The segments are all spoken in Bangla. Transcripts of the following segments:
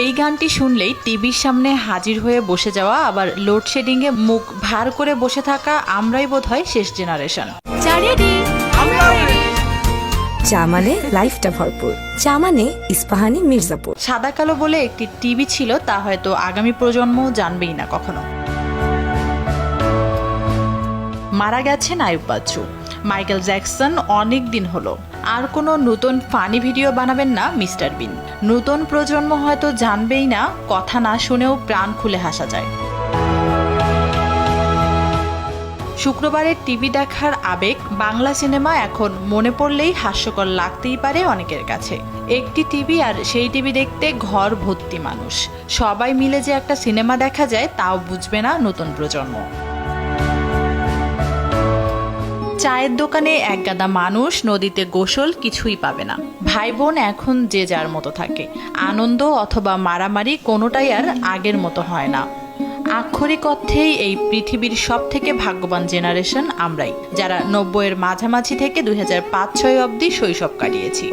এই গানটি শুনলেই টিভির সামনে হাজির হয়ে বসে যাওয়া, আবার লোডশেডিংয়ে মুখ ভার করে বসে থাকা আমরাই বোধহয় শেষ জেনারেশন। চা মানে লাইফটা ভরপুর, চা মানে ইস্পাহানি মির্জাপুর। সাদা কালো বলে একটি টিভি ছিল, তা হয়তো আগামী প্রজন্ম জানবেই না কখনো। মারা গেছেন আইয়ুব বাচ্চু, মাইকেল জ্যাকসন অনেক দিন হলো। আর কোনো নতুন ফানি ভিডিও বানাবেন না মিস্টার বিন। নতুন প্রজন্ম হয়তো জানবেই না, কথা না শুনেও প্রাণ খুলে হাসা যায়। শুক্রবারের টিভি দেখার আবেগ বাংলা সিনেমা এখন মনে পড়লেই হাস্যকর লাগতেই পারে অনেকের কাছে। একটি টিভি, আর সেই টিভি দেখতে ঘর ভর্তি মানুষ। সবাই মিলে যে একটা সিনেমা দেখা যায় তাও বুঝবে না নতুন প্রজন্ম। চায়ের দোকানে একগাদা মানুষ, নদীতে গোসল, কিছুই পাবে না। ভাই বোন এখন যে যার মতো থাকে। আনন্দ অথবা মারামারি কোনোটাই আর আগের মতো হয় না। আক্ষরিক অর্থেই এই পৃথিবীর সব থেকে ভাগ্যবান জেনারেশন আমরাই, যারা 90-এর মাঝামাঝি থেকে 2005-06 অবধি শৈশব কাটিয়েছি।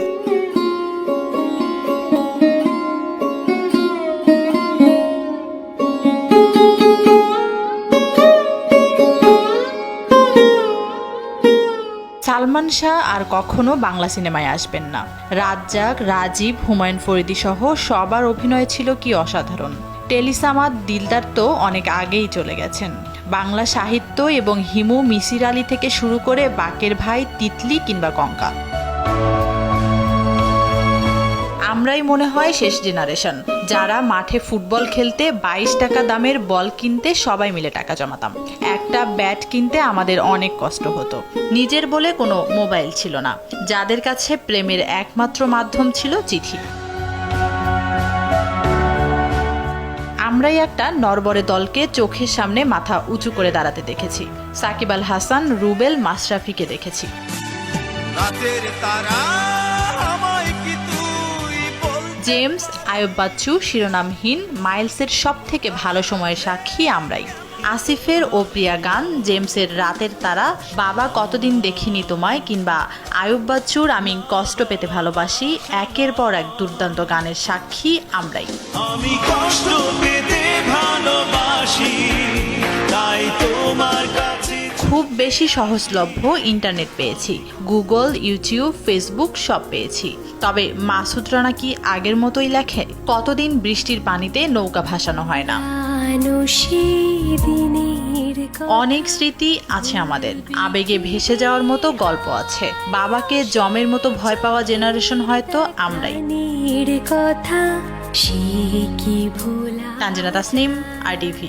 সালমান শাহ আর কখনো বাংলা সিনেমায় আসবেন না। রাজ্জাক, রাজীব, হুমায়ুন ফরিদি সহ সবার অভিনয় ছিল কি অসাধারণ। টেলিসামাদ, দিলদার তো অনেক আগেই চলে গেছেন। বাংলা সাহিত্য এবং হিমু, মিসির আলী থেকে শুরু করে বাকের ভাই, তিতলি কিংবা কঙ্কা, আমরাই মনে হয় শেষ জেনারেশন, যারা মাঠে ফুটবল খেলতে 22 টাকা দামের বল কিনতে সবাই মিলে টাকা জমাতাম। একটা ব্যাট কিনতে আমাদের অনেক কষ্ট হতো। নিজের বলে কোনো মোবাইল ছিল না, যাদের কাছে প্রেমের একমাত্র মাধ্যম ছিল চিঠি। আমরাই একটা নরবরে দলকে চোখের সামনে মাথা উঁচু করে দাঁড়াতে দেখেছি। সাকিব আল হাসান, রুবেল, মাশরাফিকে দেখেছি। জেমস, আইয়ুব বাচ্চু, শিরোনামহীন, মাইলসের সব থেকে ভালো সময়ের সাক্ষী আমরাই। আসিফের ও প্রিয়া গান, জেমসের রাতের তারা, বাবা কতদিন দেখিনি তোমায়, কিংবা আইয়ুব বাচ্চুর আমি কষ্ট পেতে ভালোবাসি, একের পর এক দুর্দান্ত গানের সাক্ষী আমরাই। আমি কষ্ট পেতে ভালোবাসি, তাই তোমার কাছে। খুব বেশি সহজলভ্য ইন্টারনেট পেয়েছি, গুগল, ইউটিউব, ফেসবুক সব পেয়েছি। তবে মাসুদ রানা কি আগের মতোই লেখে? কতদিন বৃষ্টির পানিতে নৌকা ভাসানো হয় না। অনেক স্মৃতি আছে আমাদের, আবেগে ভেসে যাওয়ার মতো গল্প আছে। বাবাকে জমের মতো ভয় পাওয়া জেনারেশন হয়তো আমরাই। তানজিনা তাসনিম, RTV।